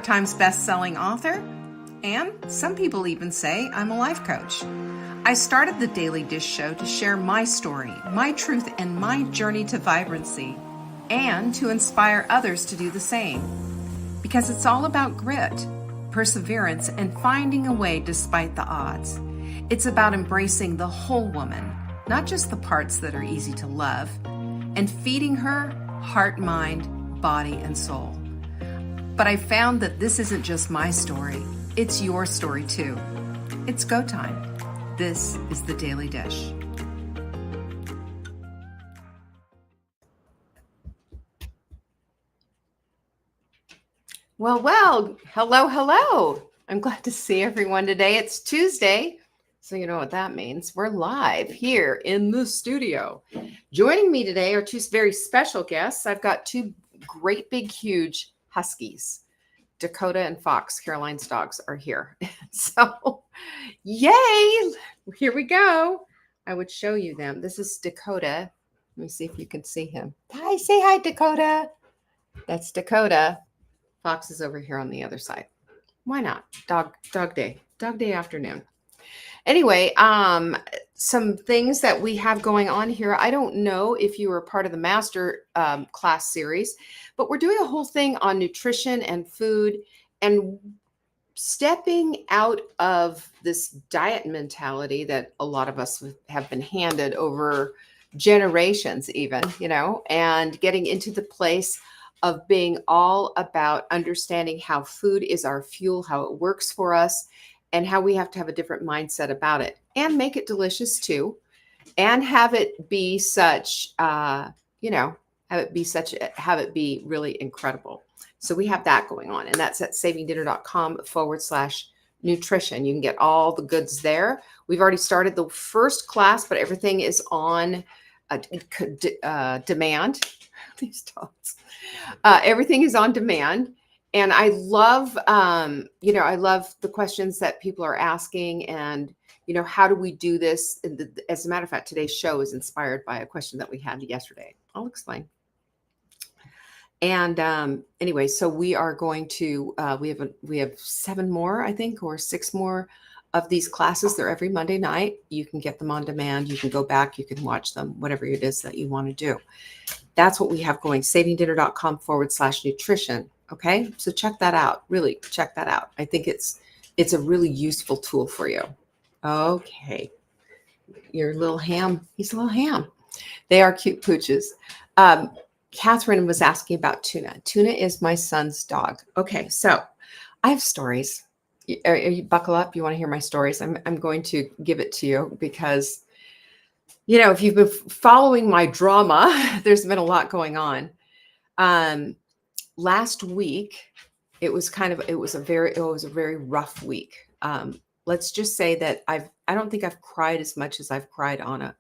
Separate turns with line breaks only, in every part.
York Times best-selling author, and some people even say I'm a life coach. I started the Daily Dish Show to share my story, my truth, and my journey to vibrancy, and to inspire others to do the same. Because it's all about grit, perseverance, and finding a way despite the odds. It's about embracing the whole woman, not just the parts that are easy to love, and feeding her heart, mind, body, and soul. But I found that this isn't just my story, it's your story too. It's go time. This is the Daily Dish. Well, hello. I'm glad to see everyone today. It's Tuesday, so you know what that means. We're live here in the studio. Joining me today are two very special guests. I've got two great big huge huskies. Dakota and Fox, Caroline's dogs, are here. So, yay! Here we go. I would show you them. This is Dakota. Let me see if you can see him. Hi, say hi, Dakota. That's Dakota. Fox is over here on the other side. Why not? Dog day afternoon. Anyway, some things that we have going on here. I don't know if you were part of the master class series, but we're doing a whole thing on nutrition and food and stepping out of this diet mentality that a lot of us have been handed over generations even, and getting into the place of being all about understanding how food is our fuel, how it works for us, and how we have to have a different mindset about it and make it delicious too. And have it be such, have it be really incredible. So we have that going on, and that's at savingdinner.com/nutrition. You can get all the goods there. We've already started the first class, but everything is on demand. These dogs. Everything is on demand. And I love, I love the questions that people are asking and, how do we do this? As a matter of fact, today's show is inspired by a question that we had yesterday. I'll explain. And anyway, so we are going to, we have 7 more, I think, or 6 more of these classes. They're every Monday night. You can get them on demand. You can go back, you can watch them, whatever it is that you want to do. That's what we have going, savingdinner.com/nutrition. Okay. So check that out. Really check that out. I think it's a really useful tool for you. Okay. Your little ham. He's a little ham. They are cute pooches. Catherine was asking about Tuna. Tuna is my son's dog. Okay. So I have stories. You buckle up. You want to hear my stories? I'm going to give it to you because, if you've been following my drama, there's been a lot going on. Last week, it was a very rough week. Let's just say that I don't think I've cried as much as I've cried on a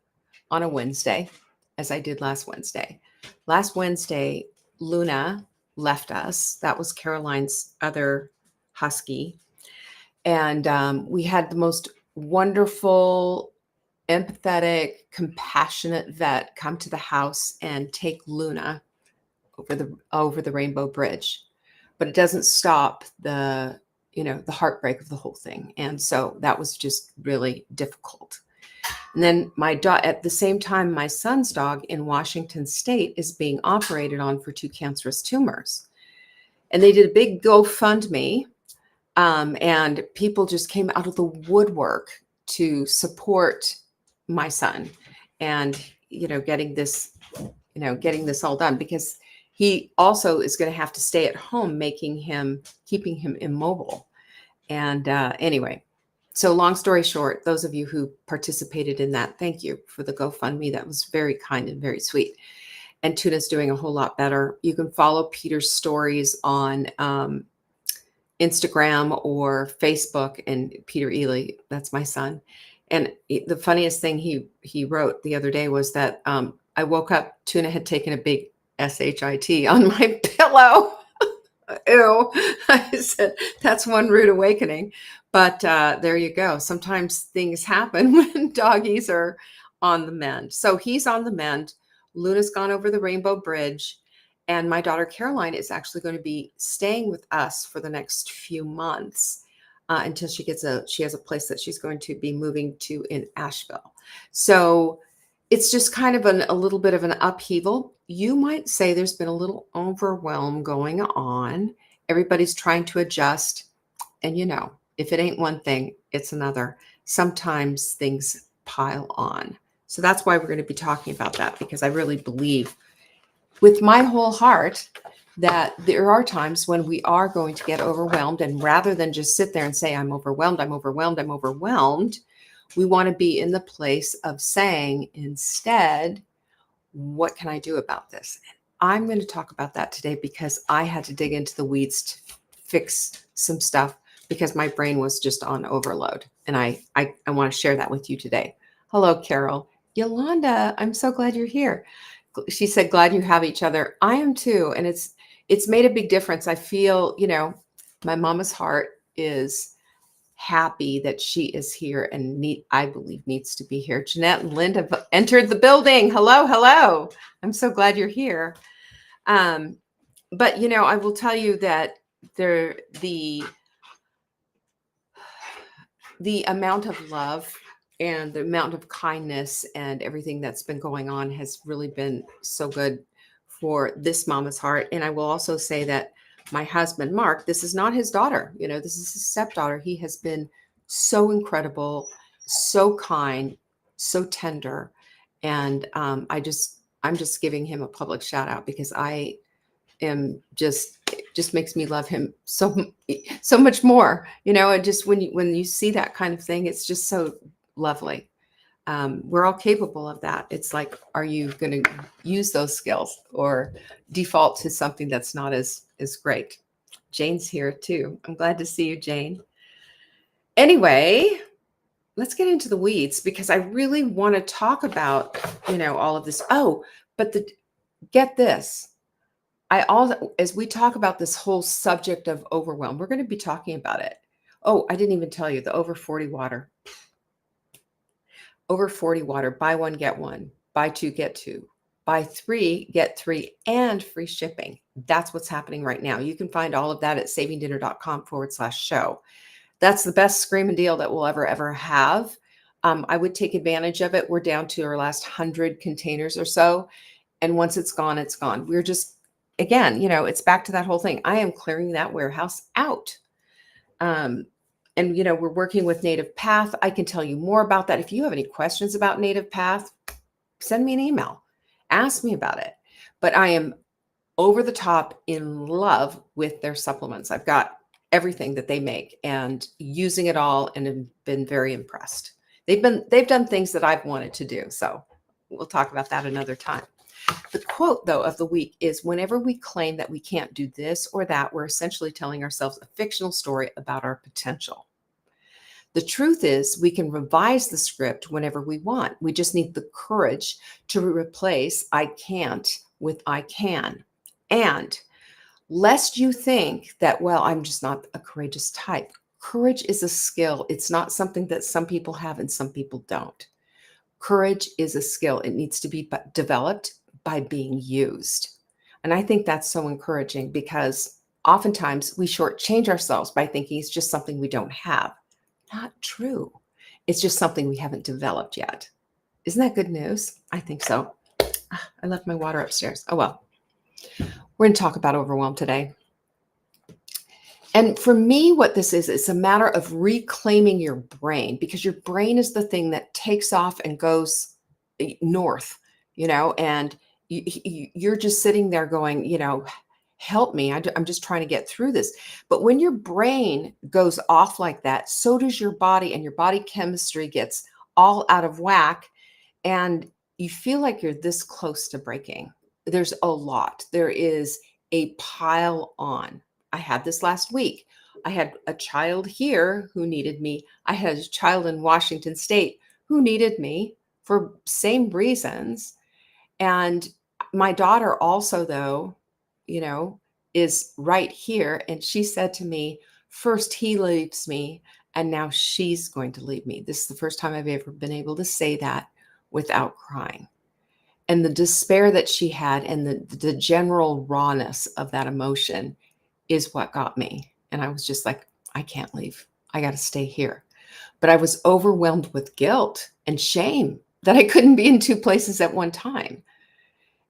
Wednesday as I did last Wednesday. Last Wednesday, Luna left us. That was Caroline's other husky. And we had the most wonderful, empathetic, compassionate vet come to the house and take Luna over the Rainbow Bridge. But it doesn't stop the heartbreak of the whole thing. And so that was just really difficult. And then my dog, at the same time, my son's dog in Washington State is being operated on for 2 cancerous tumors. And they did a big GoFundMe, and people just came out of the woodwork to support my son and, getting this all done, because he also is going to have to stay at home, keeping him immobile. And anyway, so long story short, those of you who participated in that, thank you for the GoFundMe. That was very kind and very sweet. And Tuna's doing a whole lot better. You can follow Peter's stories on Instagram or Facebook, and Peter Ely, that's my son. And the funniest thing he wrote the other day was that I woke up, Tuna had taken a big SHIT on my pillow. Ew. I said, that's one rude awakening. But there you go. Sometimes things happen when doggies are on the mend. So he's on the mend. Luna's gone over the Rainbow Bridge. And my daughter Caroline is actually going to be staying with us for the next few months until she has a place that she's going to be moving to in Asheville. So it's just kind of a little bit of an upheaval. You might say there's been a little overwhelm going on. Everybody's trying to adjust. And if it ain't one thing, it's another. Sometimes things pile on. So that's why we're going to be talking about that, because I really believe with my whole heart that there are times when we are going to get overwhelmed. And rather than just sit there and say, I'm overwhelmed, I'm overwhelmed, I'm overwhelmed, we want to be in the place of saying instead, what can I do about this? And I'm going to talk about that today because I had to dig into the weeds to fix some stuff because my brain was just on overload. And I want to share that with you today. Hello, Carol. Yolanda, I'm so glad you're here. She said, glad you have each other. I am too. And it's made a big difference. I feel, my mama's heart is happy that she is here and I believe needs to be here. Jeanette and Linda entered the building. Hello, hello. I'm so glad you're here. But I will tell you that the amount of love and the amount of kindness and everything that's been going on has really been so good for this mama's heart. And I will also say that my husband, Mark, this is not his daughter. This is his stepdaughter. He has been so incredible, so kind, so tender. And I'm just giving him a public shout out because I am it just makes me love him so much more, and just when you see that kind of thing, it's just so lovely. We're all capable of that. It's like, are you going to use those skills or default to something that's not as great? Jane's here too. I'm glad to see you, Jane. Anyway, let's get into the weeds because I really want to talk about, all of this. Oh, but get this. As we talk about this whole subject of overwhelm, we're going to be talking about it. Oh, I didn't even tell you the over 40 water. Over 40 water, buy one, get one, buy two, get two, buy three, get three, and free shipping. That's what's happening right now. You can find all of that at savingdinner.com/show. That's the best screaming deal that we'll ever have. I would take advantage of it. We're down to our last 100 containers or so. And once it's gone, it's gone. We're just, again, it's back to that whole thing. I am clearing that warehouse out. And, we're working with Native Path. I can tell you more about that. If you have any questions about Native Path, send me an email. Ask me about it. But I am over the top in love with their supplements. I've got everything that they make and using it all and have been very impressed. They've done things that I've wanted to do. So we'll talk about that another time. The quote, though, of the week is, whenever we claim that we can't do this or that, we're essentially telling ourselves a fictional story about our potential. The truth is, we can revise the script whenever we want. We just need the courage to replace I can't with I can. And lest you think that, well, I'm just not a courageous type. Courage is a skill. It's not something that some people have and some people don't. Courage is a skill. It needs to be developed by being used. And I think that's so encouraging because oftentimes we shortchange ourselves by thinking it's just something we don't have. Not true. It's just something we haven't developed yet. Isn't that good news? I think so. I left my water upstairs. Oh, well. We're going to talk about overwhelm today. And for me, what this is, it's a matter of reclaiming your brain, because your brain is the thing that takes off and goes north, and you're just sitting there going, help me. I'm just trying to get through this. But when your brain goes off like that, so does your body, and your body chemistry gets all out of whack. And you feel like you're this close to breaking. There's a lot. There is a pile on. I had this last week. I had a child here who needed me. I had a child in Washington State who needed me for same reasons. And my daughter also, though, is right here. And she said to me, first he leaves me, and now she's going to leave me. This is the first time I've ever been able to say that without crying. And the despair that she had and the general rawness of that emotion is what got me. And I was just like, I can't leave. I got to stay here. But I was overwhelmed with guilt and shame that I couldn't be in two places at one time.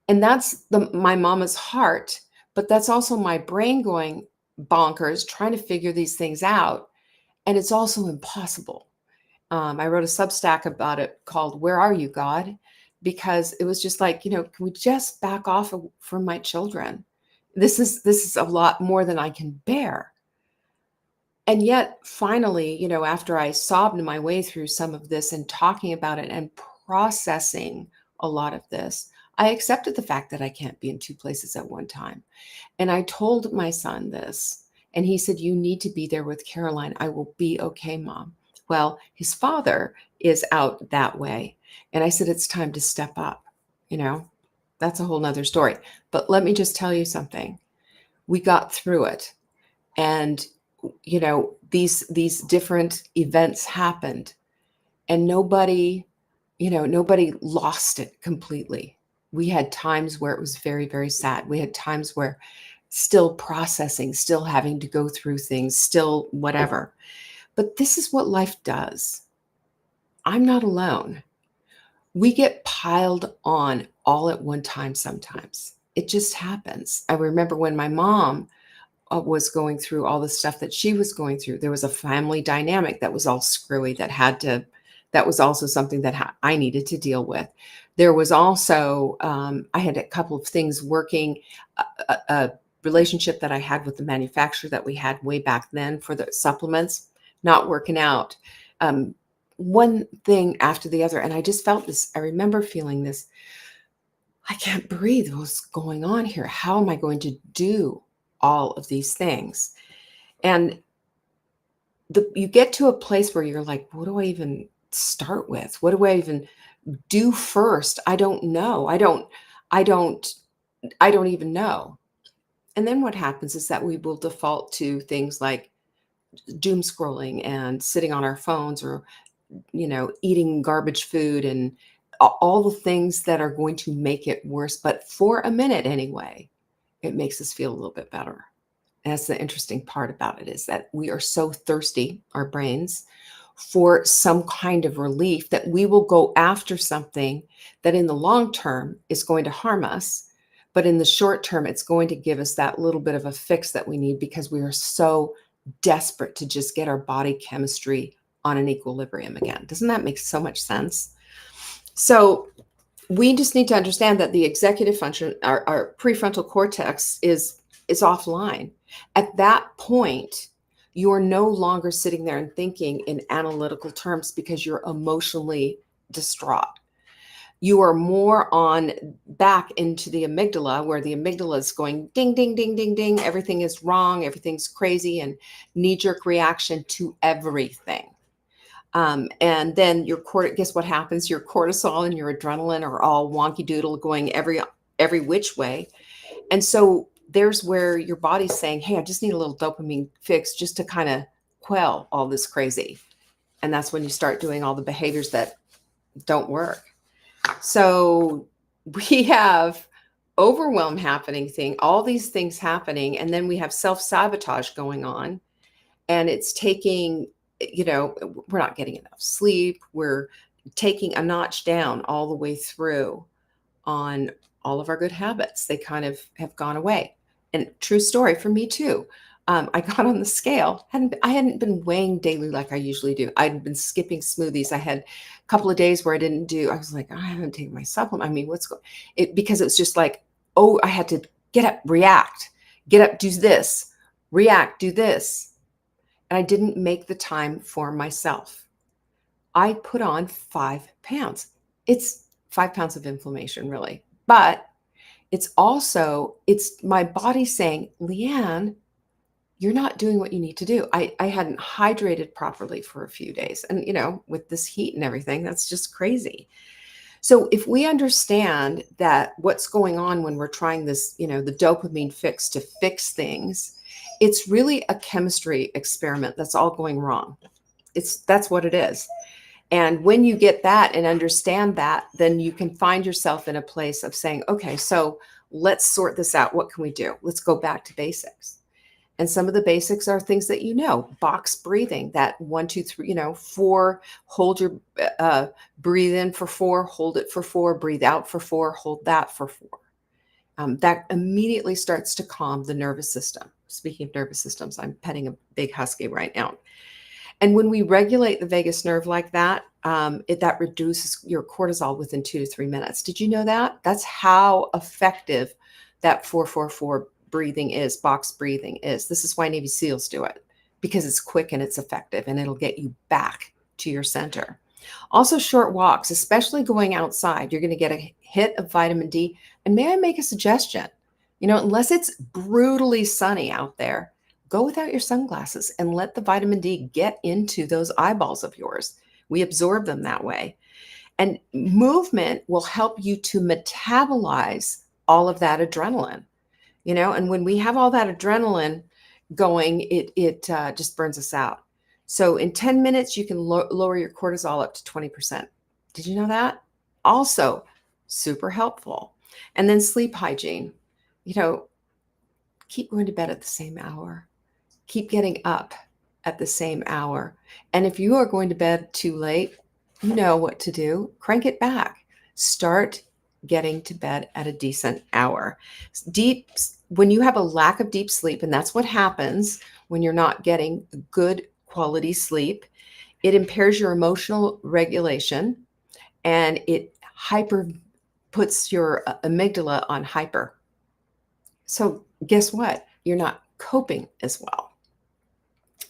And that's my mama's heart, but that's also my brain going bonkers, trying to figure these things out. And it's also impossible. I wrote a Substack about it called "Where Are You, God?" Because it was just like, can we just back off from my children? This is a lot more than I can bear. And yet, finally, after I sobbed my way through some of this and talking about it and processing a lot of this, I accepted the fact that I can't be in two places at one time. And I told my son this, and he said, "You need to be there with Caroline. I will be okay, Mom." Well, his father is out that way. And I said, it's time to step up. You know, that's a whole nother story. But let me just tell you something. We got through it. And, these different events happened, and nobody lost it completely. We had times where it was very, very sad. We had times where still processing, still having to go through things, still whatever. But this is what life does. I'm not alone. We get piled on all at one time sometimes. It just happens. I remember when my mom was going through all the stuff that she was going through, there was a family dynamic that was all screwy that was also something that I needed to deal with. There was also, I had a couple of things working, a relationship that I had with the manufacturer that we had way back then for the supplements, not working out. One thing after the other. And I just felt this. I remember feeling this. I can't breathe. What's going on here? How am I going to do all of these things? And you get to a place where you're like, what do I even start with? What do I even do first? I don't know. I don't even know. And then what happens is that we will default to things like doom scrolling and sitting on our phones, or eating garbage food, and all the things that are going to make it worse. But for a minute anyway, it makes us feel a little bit better. And that's the interesting part about it, is that we are so thirsty, our brains, for some kind of relief, that we will go after something that in the long term is going to harm us. But in the short term, it's going to give us that little bit of a fix that we need, because we are so desperate to just get our body chemistry on an equilibrium again. Doesn't that make so much sense? So we just need to understand that the executive function, our prefrontal cortex, is offline. At that point, you're no longer sitting there and thinking in analytical terms, because you're emotionally distraught. You are more on back into the amygdala, where the amygdala is going ding, ding, ding, ding, ding. Everything is wrong. Everything's crazy, and knee-jerk reaction to everything. And then guess what happens? Your cortisol and your adrenaline are all wonky doodle, going every which way. And so there's where your body's saying, hey, I just need a little dopamine fix just to kind of quell all this crazy. And that's when you start doing all the behaviors that don't work. So we have overwhelm happening, all these things happening, and then we have self-sabotage going on. And it's taking, we're not getting enough sleep. We're taking a notch down all the way through on all of our good habits. They kind of have gone away. And true story for me too. I got on the scale. I hadn't been weighing daily like I usually do. I'd been skipping smoothies. I had a couple of days where I was like, I haven't taken my supplement. I mean, because it was just like, oh, I had to get up, react, get up, do this, react, do this. And I didn't make the time for myself. I put on 5 pounds. It's 5 pounds of inflammation, really. But it's my body saying, Leanne, you're not doing what you need to do. I hadn't hydrated properly for a few days. And, with this heat and everything, that's just crazy. So if we understand that what's going on when we're trying this, the dopamine fix to fix things, it's really a chemistry experiment that's all going wrong. That's what it is. And when you get that and understand that, then you can find yourself in a place of saying, okay, so let's sort this out. What can we do? Let's go back to basics. And some of the basics are things that box breathing, that 1, 2, 3, 4, hold your breathe in for 4, hold it for 4, breathe out for 4, hold that for 4. That immediately starts to calm the nervous system. Speaking of nervous systems, I'm petting a big husky right now. And when we regulate the vagus nerve like that, that reduces your cortisol within 2 to 3 minutes. Did you know that? That's how effective that 4-4-4 breathing is, box breathing is. This is why Navy SEALs do it, because it's quick and it's effective, and it'll get you back to your center. Also, short walks, especially going outside, you're going to get a hit of vitamin D. And may I make a suggestion? Unless it's brutally sunny out there, go without your sunglasses and let the vitamin D get into those eyeballs of yours. We absorb them that way. And movement will help you to metabolize all of that adrenaline. And when we have all that adrenaline going, it just burns us out. So in 10 minutes, you can lower your cortisol up to 20%. Did you know that? Also, super helpful. And then sleep hygiene. Keep going to bed at the same hour. Keep getting up at the same hour. And if you are going to bed too late, you know what to do. Crank it back. Start getting to bed at a decent hour. When you have a lack of deep sleep, and that's what happens when you're not getting good quality sleep, it impairs your emotional regulation, and it puts your amygdala on hyper. So guess what? You're not coping as well.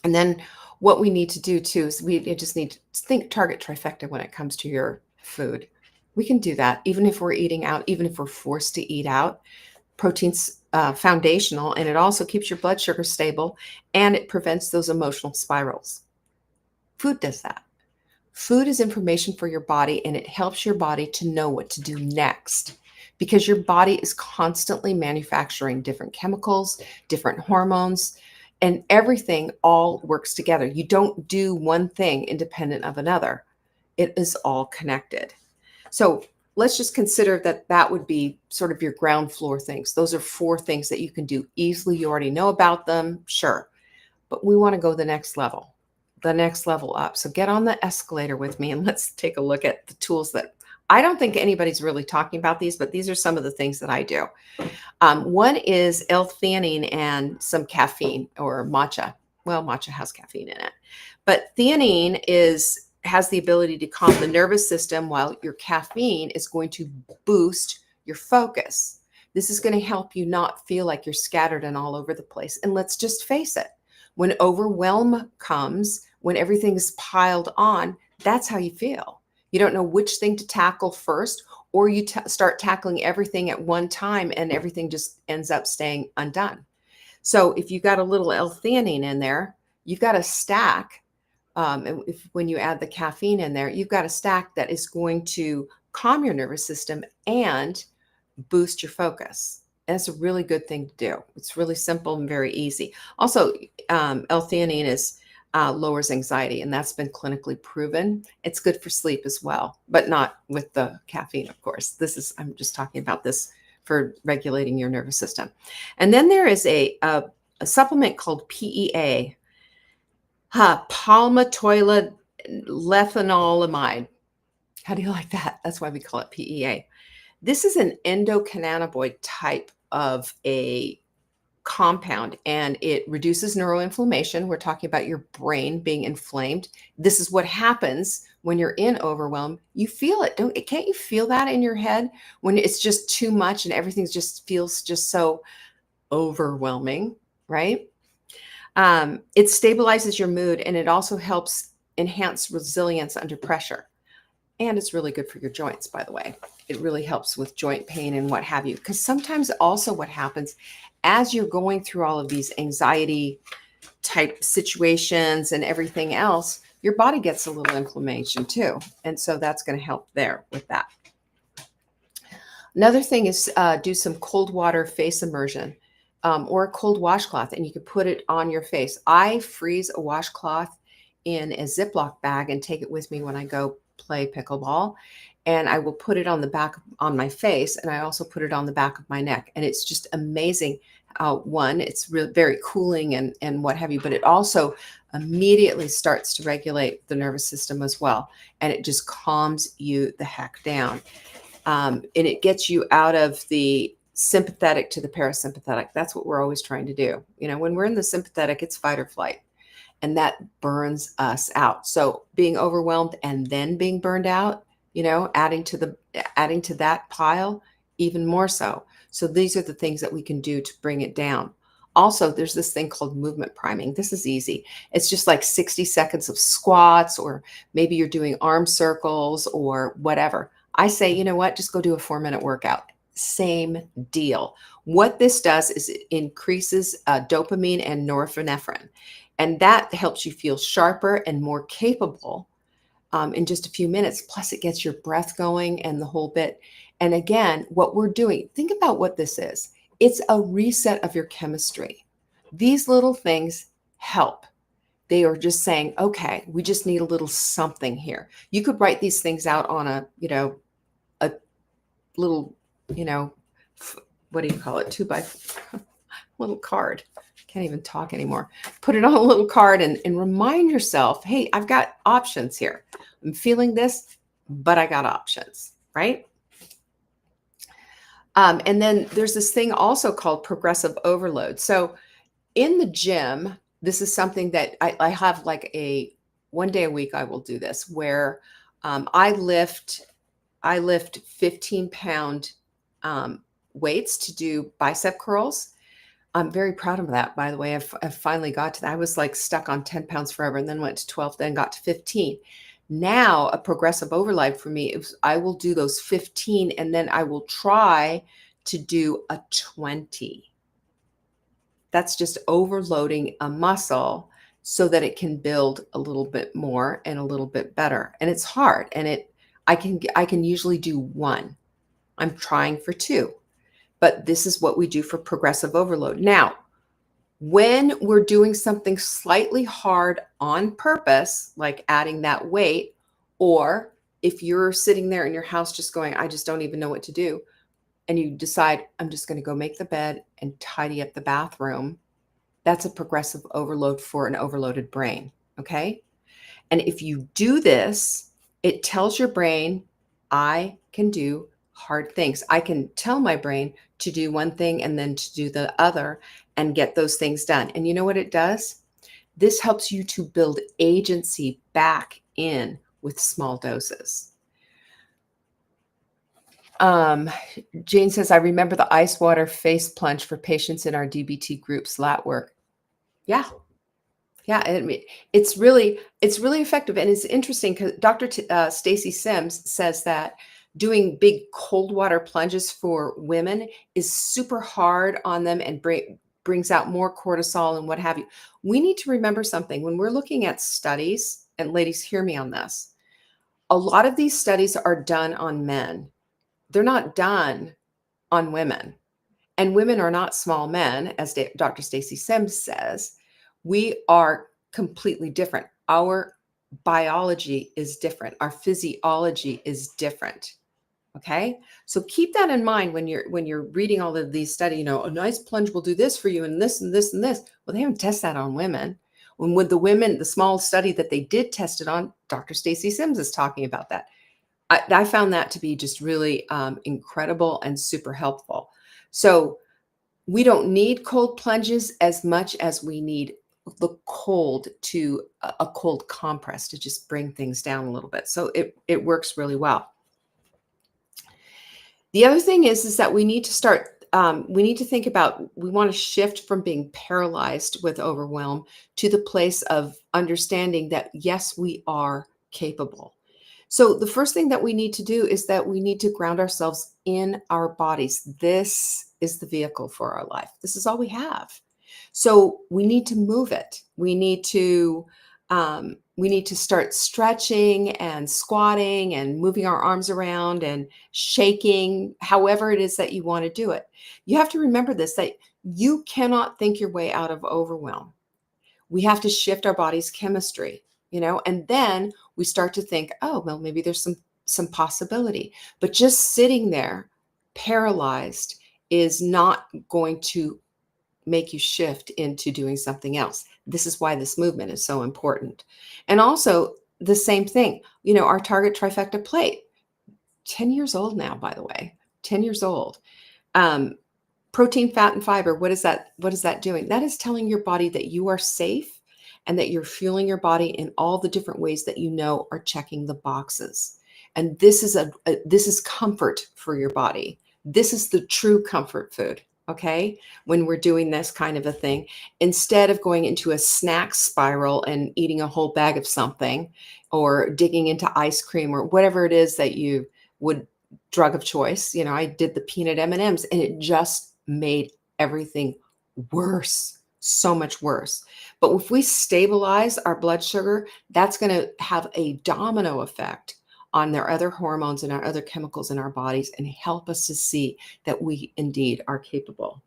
And then what we need to do too is we just need to think target trifecta when it comes to your food. We can do that even if we're eating out, even if we're forced to eat out. Protein's foundational, and it also keeps your blood sugar stable, and it prevents those emotional spirals. Food does that. Food is information for your body, and it helps your body to know what to do next, because your body is constantly manufacturing different chemicals, different hormones, and everything all works together. You don't do one thing independent of another. It is all connected. So let's just consider that would be sort of your ground floor things. Those are 4 things that you can do easily. You already know about them, sure. But we want to go the next level up. So get on the escalator with me, and let's take a look at the tools that I don't think anybody's really talking about these, but these are some of the things that I do. One is L-theanine and some caffeine, or matcha. Well, matcha has caffeine in it, but theanine has the ability to calm the nervous system, while your caffeine is going to boost your focus. This is going to help you not feel like you're scattered and all over the place. And let's just face it, when overwhelm comes, when everything's piled on, that's how you feel. You don't know which thing to tackle first, or you start tackling everything at one time and everything just ends up staying undone. So if you got a little L-theanine in there, you've got a stack. When you add the caffeine in there, you've got a stack that is going to calm your nervous system and boost your focus. And it's a really good thing to do. It's really simple and very easy. Also, L-theanine lowers anxiety, and that's been clinically proven. It's good for sleep as well, but not with the caffeine, of course. I'm just talking about this for regulating your nervous system. And then there is a supplement called PEA, palmitoylethanolamide. How do you like that? That's why we call it PEA. This is an endocannabinoid type of a compound, and it reduces neuroinflammation. We're talking about your brain being inflamed. This is what happens when you're in overwhelm. You feel it. Can't you feel that in your head when it's just too much and everything just feels just so overwhelming, right? It stabilizes your mood, and it also helps enhance resilience under pressure. And it's really good for your joints, by the way. It really helps with joint pain and what have you. Because sometimes also what happens as you're going through all of these anxiety type situations and everything else, your body gets a little inflammation too. And so that's going to help there with that. Another thing is do some cold water face immersion or a cold washcloth, and you can put it on your face. I freeze a washcloth in a Ziploc bag and take it with me when I go play pickleball. And I will put it on the back on my face, and I also put it on the back of my neck. And it's just amazing. One, it's very cooling and what have you, but it also immediately starts to regulate the nervous system as well. And it just calms you the heck down. And it gets you out of the sympathetic to the parasympathetic. That's what we're always trying to do. When we're in the sympathetic, it's fight or flight, and that burns us out. So being overwhelmed and then being burned out, adding to that pile even more so. So these are the things that we can do to bring it down. Also, there's this thing called movement priming. This is easy. It's just like 60 seconds of squats, or maybe you're doing arm circles or whatever. I say, you know what, just go do a 4-minute workout. Same deal. What this does is it increases dopamine and norepinephrine, and that helps you feel sharper and more capable in just a few minutes. Plus, it gets your breath going and the whole bit. And again, what we're doing, think about what this is. It's a reset of your chemistry. These little things help. They are just saying, okay, we just need a little something here. You could write these things out on a little, what do you call it? 2 by little card. Can't even talk anymore. Put it on a little card and remind yourself, hey, I've got options here. I'm feeling this, but I got options, right? And then there's this thing also called progressive overload. So in the gym, this is something that I have like one day a week, I will do this where I lift 15-pound weights to do bicep curls. I'm very proud of that, by the way. I've finally got to that. I was like stuck on 10 pounds forever, and then went to 12, then got to 15. Now, a progressive overload for me is I will do those 15, and then I will try to do a 20. That's just overloading a muscle so that it can build a little bit more and a little bit better. And it's hard, and I can usually do 1. I'm trying for 2. But this is what we do for progressive overload. Now, when we're doing something slightly hard on purpose, like adding that weight, or if you're sitting there in your house just going, I just don't even know what to do, and you decide, I'm just going to go make the bed and tidy up the bathroom, that's a progressive overload for an overloaded brain, okay? And if you do this, it tells your brain, I can do hard things. I can tell my brain to do one thing and then to do the other and get those things done. And you know what it does? This helps you to build agency back in with small doses. Jane says, I remember the ice water face plunge for patients in our DBT group's lat work. Yeah. Yeah, it's really effective. And it's interesting because Dr. Stacy Sims says that doing big cold water plunges for women is super hard on them and brings out more cortisol and what have you. We need to remember something when we're looking at studies, and ladies, hear me on this. A lot of these studies are done on men. They're not done on women. And women are not small men, as Dr. Stacy Sims says. We are completely different. Our biology is different. Our physiology is different. Okay. So keep that in mind when you're reading all of these studies, a nice plunge will do this for you and this and this and this. Well, they haven't tested that on women. When with the women, the small study that they did test it on, Dr. Stacy Sims is talking about that. I found that to be just really incredible and super helpful. So we don't need cold plunges as much as we need the cold to a cold compress to just bring things down a little bit. So it works really well. The other thing is that we need to think about, we want to shift from being paralyzed with overwhelm to the place of understanding that, yes, we are capable. So the first thing that we need to do is that we need to ground ourselves in our bodies. This is the vehicle for our life. This is all we have. So we need to move it. We need to start stretching and squatting and moving our arms around and shaking, however it is that you want to do it. You have to remember this, that you cannot think your way out of overwhelm. We have to shift our body's chemistry. and then we start to think, oh, well, maybe there's some possibility. But just sitting there paralyzed is not going to make you shift into doing something else. This is why this movement is so important. And also the same thing, our Target Trifecta plate, 10 years old now, by the way, 10 years old. Protein, fat, and fiber. What is that doing? That is telling your body that you are safe and that you're fueling your body in all the different ways that are checking the boxes. And this is comfort for your body. This is the true comfort food. Okay. When we're doing this kind of a thing, instead of going into a snack spiral and eating a whole bag of something or digging into ice cream or whatever it is that you would drug of choice. I did the peanut M&Ms and it just made everything worse, so much worse. But if we stabilize our blood sugar, that's going to have a domino effect on their other hormones and our other chemicals in our bodies and help us to see that we indeed are capable.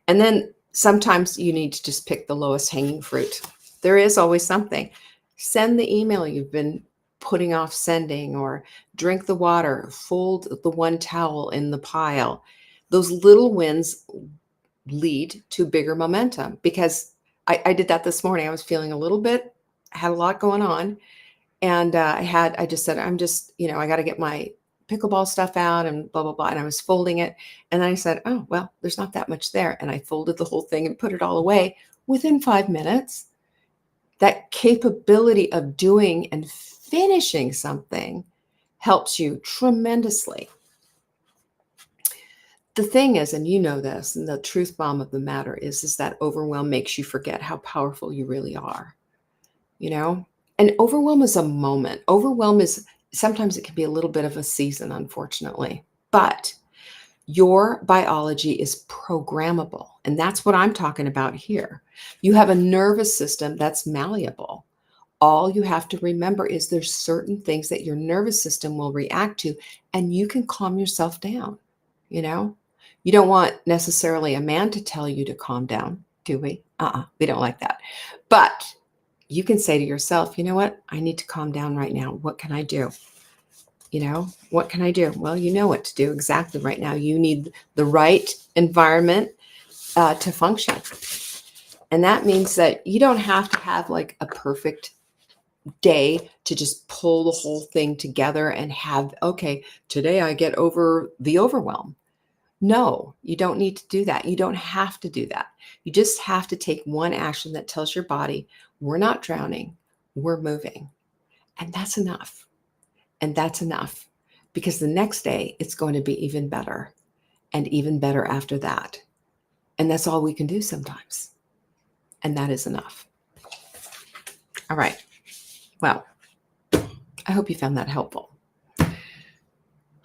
And then sometimes you need to just pick the lowest hanging fruit. There is always something. Send the email you've been putting off sending, or drink the water, fold the one towel in the pile. Those little wins lead to bigger momentum, because I did that this morning. I was feeling a little bit, had a lot going on. And I just said, I got to get my pickleball stuff out and blah, blah, blah. And I was folding it. And I said, oh, well, there's not that much there. And I folded the whole thing and put it all away within 5 minutes. That capability of doing and finishing something helps you tremendously. The thing is, and you know this, and the truth bomb of the matter is that overwhelm makes you forget how powerful you really are, And overwhelm is a moment. Overwhelm is, sometimes it can be a little bit of a season, unfortunately. But your biology is programmable. And that's what I'm talking about here. You have a nervous system that's malleable. All you have to remember is there's certain things that your nervous system will react to, and you can calm yourself down. You don't want necessarily a man to tell you to calm down, do we? We don't like that. But you can say to yourself, you know what? I need to calm down right now. What can I do? What can I do? Well, you know what to do exactly right now. You need the right environment to function. And that means that you don't have to have like a perfect day to just pull the whole thing together and have, okay, today I get over the overwhelm. No, you don't need to do that. You don't have to do that. You just have to take one action that tells your body, we're not drowning, we're moving. And that's enough. And that's enough, because the next day it's going to be even better and even better after that. And that's all we can do sometimes. And that is enough. All right. Well, I hope you found that helpful.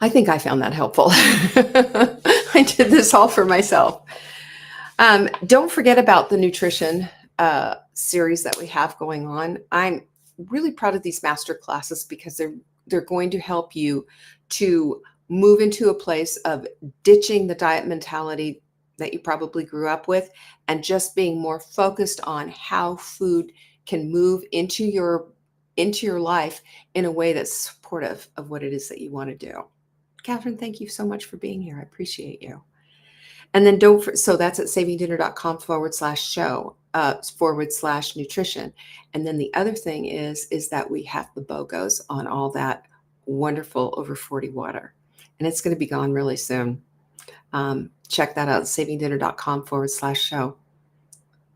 I think I found that helpful. I did this all for myself. Don't forget about the nutrition series that we have going on. I'm really proud of these master classes because they're going to help you to move into a place of ditching the diet mentality that you probably grew up with and just being more focused on how food can move into your life in a way that's supportive of what it is that you want to do. Catherine, thank you so much for being here. I appreciate you. And then so that's at savingdinner.com/show/nutrition. And then the other thing is that we have the BOGOs on all that wonderful over 40 water. And it's going to be gone really soon. Check that out, savingdinner.com/show.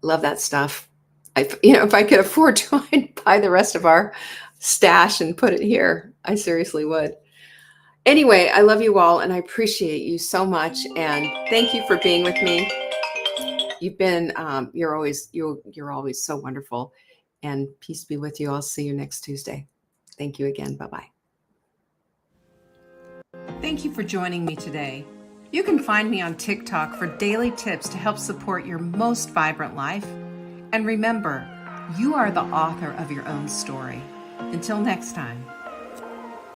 Love that stuff. If I could afford to, I'd buy the rest of our stash and put it here. I seriously would. Anyway, I love you all and I appreciate you so much. And thank you for being with me. You've been, you're always so wonderful, and peace be with you. I'll see you next Tuesday. Thank you again. Bye-bye. Thank you for joining me today. You can find me on TikTok for daily tips to help support your most vibrant life. And remember, you are the author of your own story. Until next time.